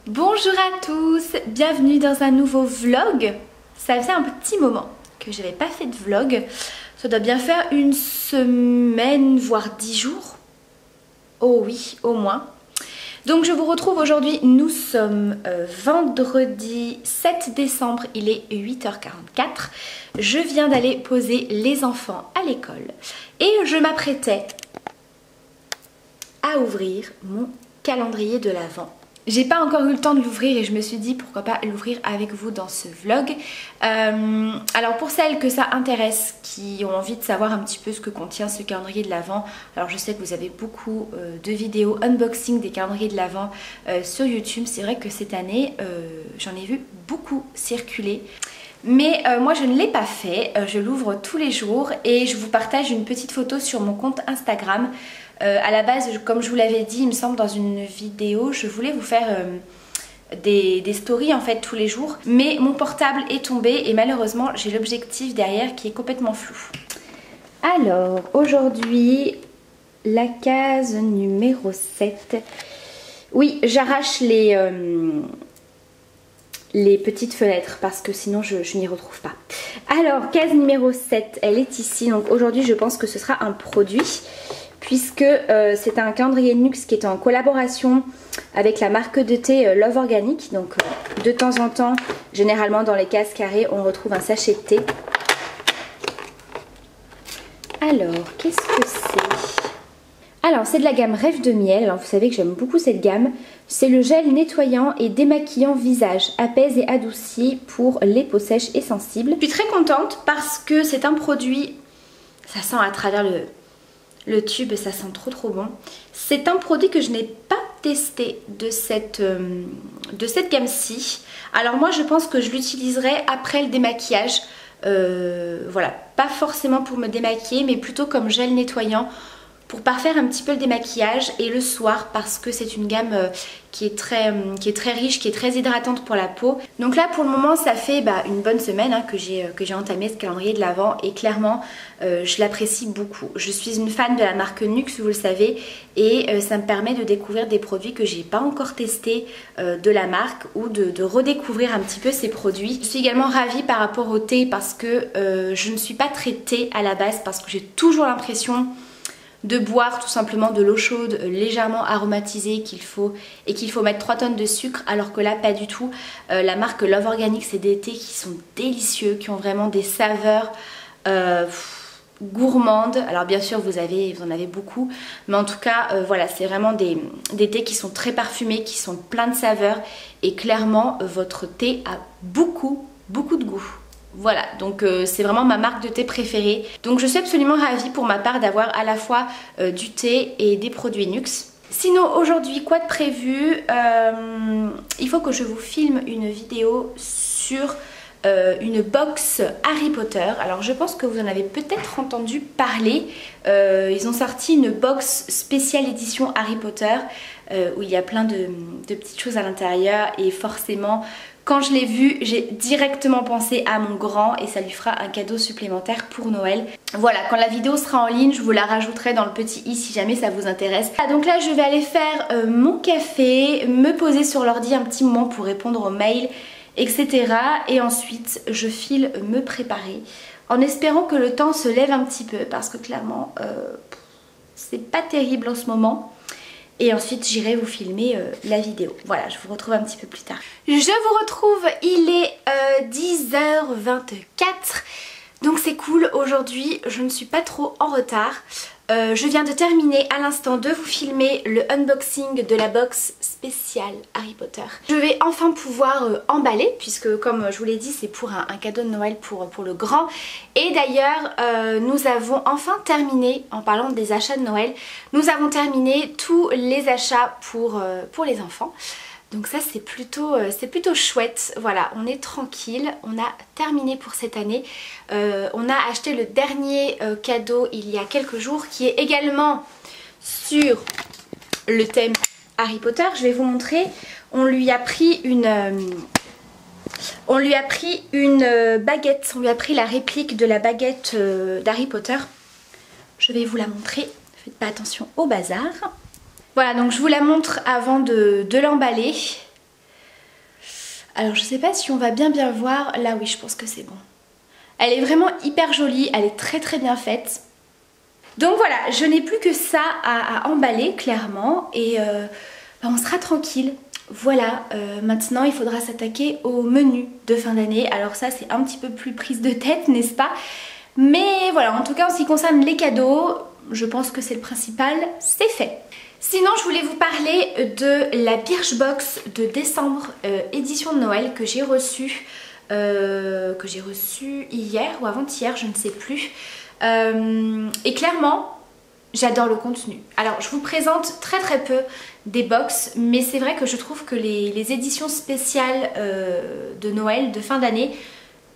Bonjour à tous, bienvenue dans un nouveau vlog. Ça faisait un petit moment que je n'avais pas fait de vlog. Ça doit bien faire une semaine, voire 10 jours. Oh oui, au moins. Donc je vous retrouve aujourd'hui, nous sommes vendredi 7 décembre, il est 8h44. Je viens d'aller poser les enfants à l'école et je m'apprêtais à ouvrir mon calendrier de l'Avent. J'ai pas encore eu le temps de l'ouvrir et je me suis dit pourquoi pas l'ouvrir avec vous dans ce vlog. Alors pour celles que ça intéresse, qui ont envie de savoir un petit peu ce que contient ce calendrier de l'Avent, alors je sais que vous avez beaucoup de vidéos unboxing des calendriers de l'Avent sur YouTube. C'est vrai que cette année j'en ai vu beaucoup circuler. Mais moi je ne l'ai pas fait, je l'ouvre tous les jours et je vous partage une petite photo sur mon compte Instagram. À la base, comme je vous l'avais dit, il me semble dans une vidéo, je voulais vous faire des stories en fait tous les jours. Mais mon portable est tombé et malheureusement j'ai l'objectif derrière qui est complètement flou. Alors aujourd'hui, la case numéro 7. Oui, j'arrache les petites fenêtres parce que sinon je n'y retrouve pas. Alors case numéro 7, elle est ici. Donc aujourd'hui je pense que ce sera un produit puisque c'est un calendrier Nux qui est en collaboration avec la marque de thé Love Organic. Donc de temps en temps, généralement dans les cases carrées, on retrouve un sachet de thé. Alors qu'est-ce que c'est? Alors c'est de la gamme Rêve de miel. Alors vous savez que j'aime beaucoup cette gamme. C'est le gel nettoyant et démaquillant visage, apaise et adoucit pour les peaux sèches et sensibles. Je suis très contente parce que c'est un produit, ça sent à travers le tube et ça sent trop bon. C'est un produit que je n'ai pas testé de cette gamme-ci. Alors moi je pense que je l'utiliserai après le démaquillage. Voilà, pas forcément pour me démaquiller mais plutôt comme gel nettoyant pour parfaire un petit peu le démaquillage et le soir parce que c'est une gamme qui est très riche, qui est très hydratante pour la peau. Donc là pour le moment ça fait une bonne semaine que j'ai entamé ce calendrier de l'Avent et clairement je l'apprécie beaucoup. Je suis une fan de la marque Nux, vous le savez, et ça me permet de découvrir des produits que j'ai pas encore testés de la marque ou de redécouvrir un petit peu ces produits. Je suis également ravie par rapport au thé parce que je ne suis pas très thé à la base parce que j'ai toujours l'impression de boire tout simplement de l'eau chaude légèrement aromatisée qu'il faut mettre 3 tonnes de sucre, alors que là pas du tout. La marque Love Organic, c'est des thés qui sont délicieux, qui ont vraiment des saveurs gourmandes. Alors bien sûr vous en avez beaucoup, mais en tout cas voilà, c'est vraiment des thés qui sont très parfumés, qui sont pleins de saveurs et clairement votre thé a beaucoup de goût. Voilà, donc c'est vraiment ma marque de thé préférée. Donc je suis absolument ravie pour ma part d'avoir à la fois du thé et des produits Nux. Sinon aujourd'hui, quoi de prévu? Il faut que je vous filme une vidéo sur une box Harry Potter. Alors je pense que vous en avez peut-être entendu parler. Ils ont sorti une box spéciale édition Harry Potter où il y a plein de petites choses à l'intérieur et forcément quand je l'ai vu, j'ai directement pensé à mon grand et ça lui fera un cadeau supplémentaire pour Noël. Voilà, quand la vidéo sera en ligne, je vous la rajouterai dans le petit i si jamais ça vous intéresse. Ah, donc là, je vais aller faire mon café, me poser sur l'ordi un petit moment pour répondre aux mails, etc. Et ensuite, je file me préparer en espérant que le temps se lève un petit peu parce que clairement, c'est pas terrible en ce moment. Et ensuite j'irai vous filmer la vidéo. Voilà, je vous retrouve un petit peu plus tard. Je vous retrouve, il est 10h24. Donc c'est cool, aujourd'hui je ne suis pas trop en retard. Je viens de terminer à l'instant de vous filmer le unboxing de la box spéciale Harry Potter. Je vais enfin pouvoir emballer puisque comme je vous l'ai dit c'est pour un cadeau de Noël pour le grand. Et d'ailleurs nous avons enfin terminé, en parlant des achats de Noël, nous avons terminé tous les achats pour les enfants. Donc ça c'est plutôt chouette, voilà, on est tranquille, on a terminé pour cette année. On a acheté le dernier cadeau il y a quelques jours qui est également sur le thème Harry Potter. Je vais vous montrer, on lui a pris une baguette, on lui a pris la réplique de la baguette d'Harry Potter. Je vais vous la montrer, faites pas attention au bazar. Voilà, donc je vous la montre avant de l'emballer. Alors je sais pas si on va bien voir, là oui je pense que c'est bon. Elle est vraiment hyper jolie, elle est très bien faite. Donc voilà, je n'ai plus que ça à emballer clairement et on sera tranquille. Voilà, maintenant il faudra s'attaquer au menu de fin d'année. Alors ça c'est un petit peu plus prise de tête, n'est-ce pas? Mais voilà, en tout cas en ce qui concerne les cadeaux, je pense que c'est le principal, c'est fait. Sinon je voulais vous parler de la Birchbox de décembre édition de Noël que j'ai reçue hier ou avant-hier, je ne sais plus. Et clairement j'adore le contenu. Alors je vous présente très peu des box, mais c'est vrai que je trouve que les éditions spéciales de Noël, de fin d'année,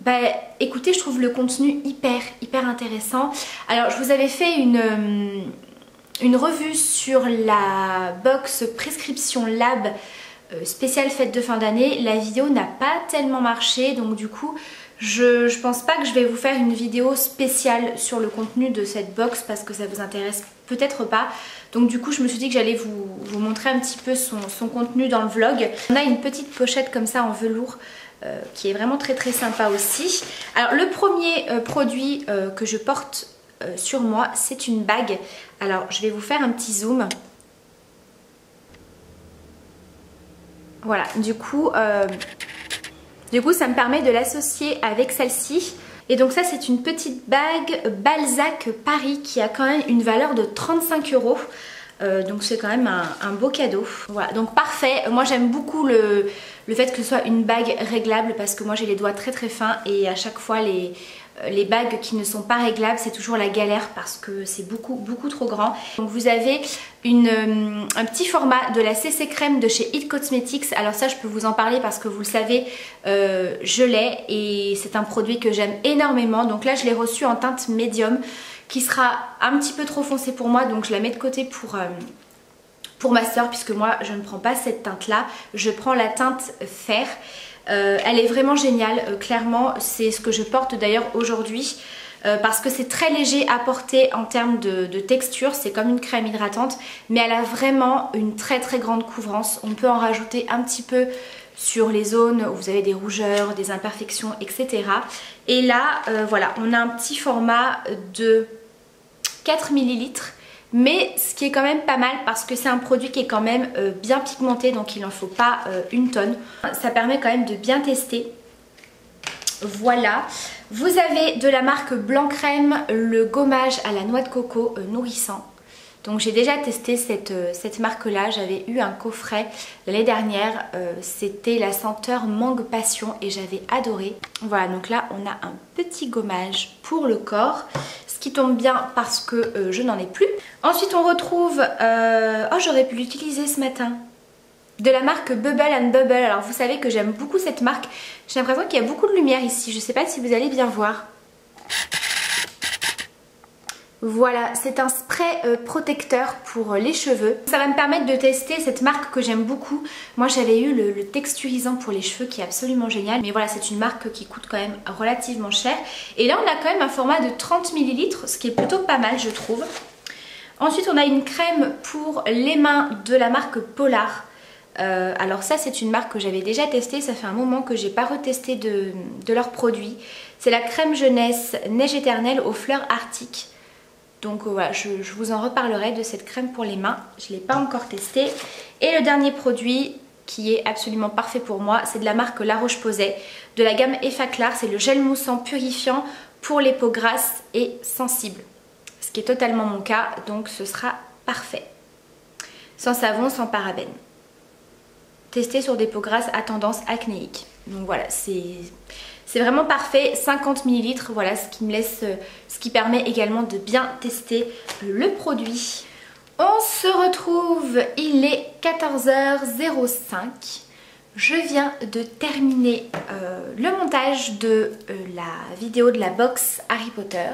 bah écoutez, je trouve le contenu hyper intéressant. Alors je vous avais fait une revue sur la box Prescription Lab spéciale fête de fin d'année. La vidéo n'a pas tellement marché, donc du coup je pense pas que je vais vous faire une vidéo spéciale sur le contenu de cette box parce que ça vous intéresse peut-être pas. Donc du coup je me suis dit que j'allais vous montrer un petit peu son contenu dans le vlog. On a une petite pochette comme ça en velours qui est vraiment très sympa aussi. Alors le premier produit que je porte sur moi, c'est une bague. Alors je vais vous faire un petit zoom. Voilà, du coup ça me permet de l'associer avec celle-ci. Et donc ça c'est une petite bague Balzac Paris qui a quand même une valeur de 35 €. Donc c'est quand même un beau cadeau. Voilà, donc parfait. Moi j'aime beaucoup le fait que ce soit une bague réglable parce que moi j'ai les doigts très fins et à chaque fois les bagues qui ne sont pas réglables c'est toujours la galère parce que c'est beaucoup trop grand. Donc vous avez un petit format de la CC Crème de chez It Cosmetics. Alors ça je peux vous en parler parce que vous le savez, je l'ai et c'est un produit que j'aime énormément. Donc là je l'ai reçu en teinte médium qui sera un petit peu trop foncée pour moi, donc je la mets de côté pour ma soeur puisque moi je ne prends pas cette teinte là, je prends la teinte fer. Elle est vraiment géniale, clairement c'est ce que je porte d'ailleurs aujourd'hui parce que c'est très léger à porter en termes de texture, c'est comme une crème hydratante mais elle a vraiment une très grande couvrance. On peut en rajouter un petit peu sur les zones où vous avez des rougeurs, des imperfections, etc. Et là voilà, on a un petit format de 4 ml, mais ce qui est quand même pas mal parce que c'est un produit qui est quand même bien pigmenté, donc il n'en faut pas une tonne. Ça permet quand même de bien tester. Voilà, vous avez de la marque Blanc Crème le gommage à la noix de coco nourrissant. Donc j'ai déjà testé cette marque là, j'avais eu un coffret l'année dernière, c'était la senteur Mangue Passion et j'avais adoré. Voilà, donc là on a un petit gommage pour le corps, ce qui tombe bien parce que je n'en ai plus. Ensuite on retrouve, oh j'aurais pu l'utiliser ce matin, de la marque Bubble and Bubble. Alors vous savez que j'aime beaucoup cette marque, j'ai l'impression qu'il y a beaucoup de lumière ici, je ne sais pas si vous allez bien voir. Voilà, c'est un spray protecteur pour les cheveux. Ça va me permettre de tester cette marque que j'aime beaucoup. Moi j'avais eu le texturisant pour les cheveux qui est absolument génial. Mais voilà, c'est une marque qui coûte quand même relativement cher. Et là on a quand même un format de 30 ml, ce qui est plutôt pas mal je trouve. Ensuite on a une crème pour les mains de la marque Polar. Alors ça c'est une marque que j'avais déjà testée, ça fait un moment que j'ai pas retesté de leurs produits. C'est la crème jeunesse neige éternelle aux fleurs arctiques. Donc voilà, je vous en reparlerai de cette crème pour les mains, je ne l'ai pas encore testée. Et le dernier produit qui est absolument parfait pour moi, c'est de la marque La Roche-Posay, de la gamme Effaclar, c'est le gel moussant purifiant pour les peaux grasses et sensibles. Ce qui est totalement mon cas, donc ce sera parfait. Sans savon, sans parabènes. Testé sur des peaux grasses à tendance acnéique. Donc voilà, c'est vraiment parfait, 50 ml, voilà ce qui permet également de bien tester le produit. On se retrouve, il est 14h05. Je viens de terminer le montage de la vidéo de la box Harry Potter.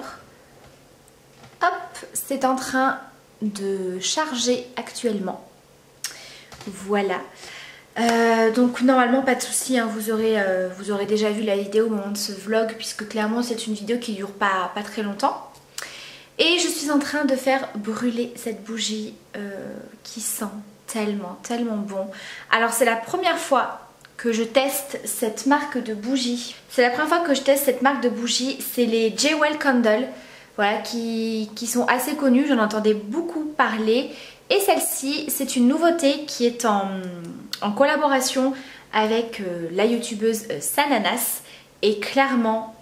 Hop, c'est en train de charger actuellement. Voilà. Donc normalement pas de souci, hein, vous aurez déjà vu la vidéo au moment de ce vlog puisque clairement c'est une vidéo qui dure pas très longtemps. Et je suis en train de faire brûler cette bougie qui sent tellement bon. Alors c'est la première fois que je teste cette marque de bougies. C'est la première fois que je teste cette marque de bougies. C'est les Jewel Candle, voilà, qui sont assez connues. J'en entendais beaucoup parler. Et celle-ci, c'est une nouveauté qui est en collaboration avec la youtubeuse Sananas. Et clairement,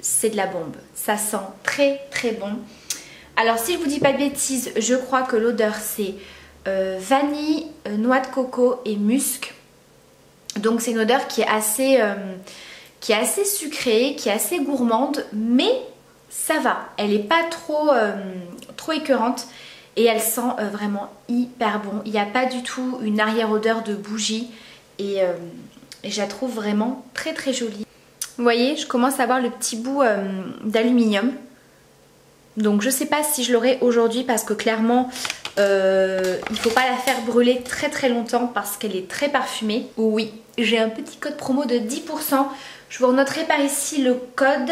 c'est de la bombe. Ça sent très très bon. Alors si je vous dis pas de bêtises, je crois que l'odeur c'est vanille, noix de coco et musc. Donc c'est une odeur qui est assez sucrée, qui est assez gourmande, mais ça va. Elle n'est pas trop écœurante et elle sent vraiment hyper bon. Il n'y a pas du tout une arrière-odeur de bougie et je la trouve vraiment très très jolie. Vous voyez, je commence à avoir le petit bout d'aluminium. Donc je sais pas si je l'aurai aujourd'hui parce que clairement il ne faut pas la faire brûler très très longtemps parce qu'elle est très parfumée. Oui, j'ai un petit code promo de 10%. Je vous renoterai par ici le code.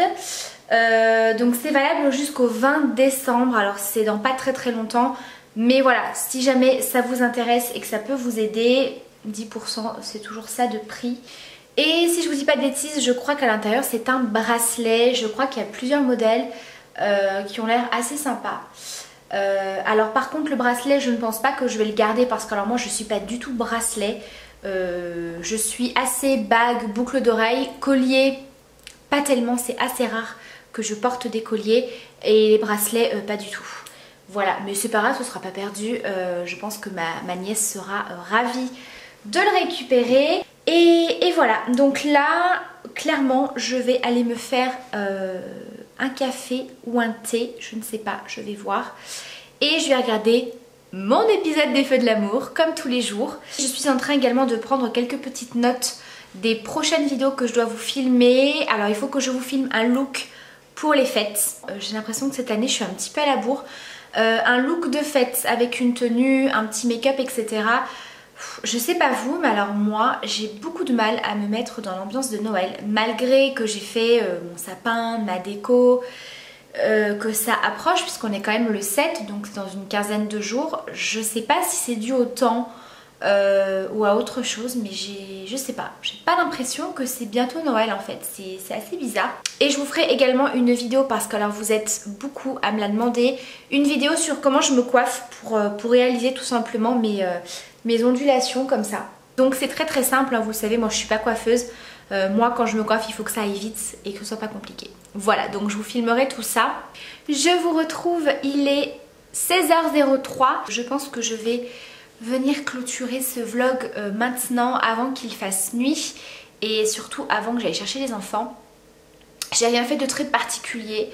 Donc c'est valable jusqu'au 20 décembre. Alors c'est dans pas très très longtemps. Mais voilà, si jamais ça vous intéresse et que ça peut vous aider, 10% c'est toujours ça de prix. Et si je vous dis pas de bêtises, je crois qu'à l'intérieur c'est un bracelet. Je crois qu'il y a plusieurs modèles qui ont l'air assez sympas. Alors par contre le bracelet je ne pense pas que je vais le garder parce que alors moi je suis pas du tout bracelet. Je suis assez bague, boucle d'oreille, collier, pas tellement, c'est assez rare que je porte des colliers et les bracelets pas du tout. Voilà, mais c'est pas grave, ce sera pas perdu. Je pense que ma nièce sera ravie de le récupérer. Et voilà, donc là, clairement, je vais aller me faire un café ou un thé, je ne sais pas, je vais voir. Et je vais regarder mon épisode des Feux de l'amour, comme tous les jours. Je suis en train également de prendre quelques petites notes des prochaines vidéos que je dois vous filmer. Alors il faut que je vous filme un look pour les fêtes. J'ai l'impression que cette année je suis un petit peu à la bourre. Un look de fête avec une tenue, un petit make-up, etc. Je sais pas vous, mais alors moi j'ai beaucoup de mal à me mettre dans l'ambiance de Noël. Malgré que j'ai fait mon sapin, ma déco, que ça approche puisqu'on est quand même le 7, donc dans une quinzaine de jours. Je sais pas si c'est dû au temps ou à autre chose, mais je sais pas, j'ai pas l'impression que c'est bientôt Noël en fait, c'est assez bizarre. Et je vous ferai également une vidéo parce que alors vous êtes beaucoup à me la demander, une vidéo sur comment je me coiffe pour réaliser tout simplement mes ondulations comme ça. Donc c'est très très simple, hein, vous le savez, moi je suis pas coiffeuse. Moi quand je me coiffe il faut que ça aille vite et que ce soit pas compliqué. Voilà, donc je vous filmerai tout ça. Je vous retrouve, il est 16h03. Je pense que je vais venir clôturer ce vlog maintenant avant qu'il fasse nuit et surtout avant que j'aille chercher les enfants. J'ai rien fait de très particulier.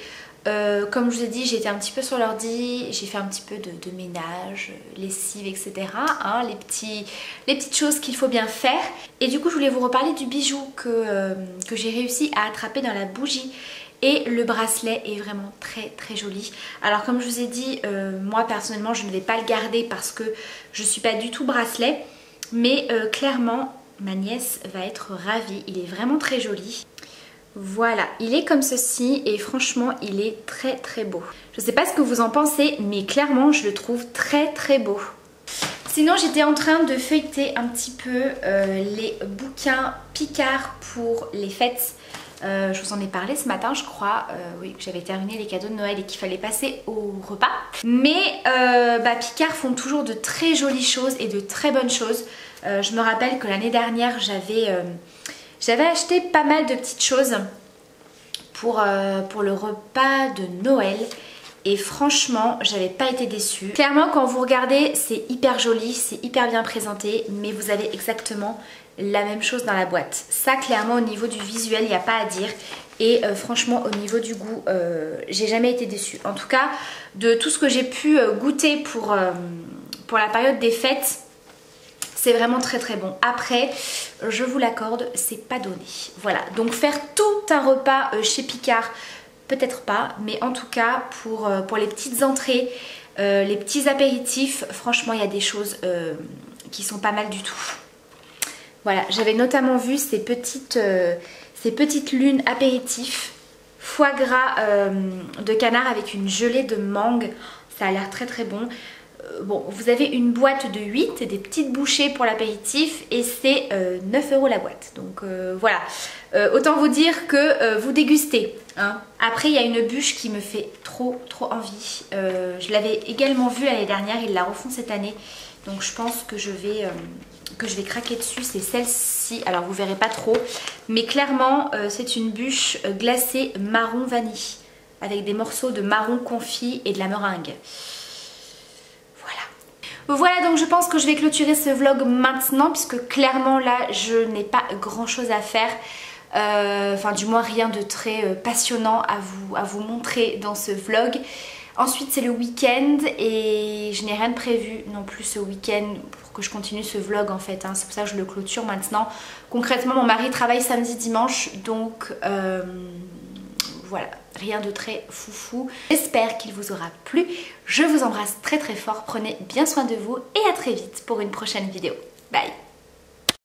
Comme je vous ai dit, j'ai été un petit peu sur l'ordi, j'ai fait un petit peu de ménage, lessive, etc. Hein, les petites choses qu'il faut bien faire. Et du coup, je voulais vous reparler du bijou que j'ai réussi à attraper dans la bougie. Et le bracelet est vraiment très très joli. Alors comme je vous ai dit, moi personnellement, je ne vais pas le garder parce que je ne suis pas du tout bracelet. Mais clairement, ma nièce va être ravie. Il est vraiment très joli. Voilà, il est comme ceci et franchement il est très très beau. Je sais pas ce que vous en pensez mais clairement je le trouve très très beau. Sinon j'étais en train de feuilleter un petit peu les bouquins Picard pour les fêtes. Je vous en ai parlé ce matin je crois, oui, que j'avais terminé les cadeaux de Noël et qu'il fallait passer au repas. Mais Picard font toujours de très jolies choses et de très bonnes choses. Je me rappelle que l'année dernière j'avais acheté pas mal de petites choses pour le repas de Noël et franchement j'avais pas été déçue. Clairement quand vous regardez c'est hyper joli, c'est hyper bien présenté mais vous avez exactement la même chose dans la boîte. Ça clairement au niveau du visuel il n'y a pas à dire et franchement au niveau du goût j'ai jamais été déçue. En tout cas de tout ce que j'ai pu goûter pour la période des fêtes, c'est vraiment très très bon. Après, je vous l'accorde, c'est pas donné. Voilà, donc faire tout un repas chez Picard, peut-être pas, mais en tout cas pour les petites entrées, les petits apéritifs, franchement il y a des choses qui sont pas mal du tout. Voilà, j'avais notamment vu ces petites lunes apéritifs, foie gras de canard avec une gelée de mangue, ça a l'air très très bon. bon, vous avez une boîte de 8, des petites bouchées pour l'apéritif et c'est 9 € la boîte. Donc voilà, autant vous dire que vous dégustez. Hein. Après, il y a une bûche qui me fait trop envie. Je l'avais également vue l'année dernière, ils la refont cette année. Donc je pense que je vais craquer dessus, c'est celle-ci. Alors vous verrez pas trop, mais clairement c'est une bûche glacée marron vanille avec des morceaux de marron confit et de la meringue. Voilà, donc je pense que je vais clôturer ce vlog maintenant puisque clairement là je n'ai pas grand chose à faire. Enfin du moins rien de très passionnant à vous montrer dans ce vlog. Ensuite c'est le week-end et je n'ai rien de prévu non plus ce week-end pour que je continue ce vlog en fait. Hein. C'est pour ça que je le clôture maintenant. Concrètement mon mari travaille samedi dimanche donc voilà, rien de très foufou. J'espère qu'il vous aura plu. Je vous embrasse très fort. Prenez bien soin de vous et à très vite pour une prochaine vidéo. Bye!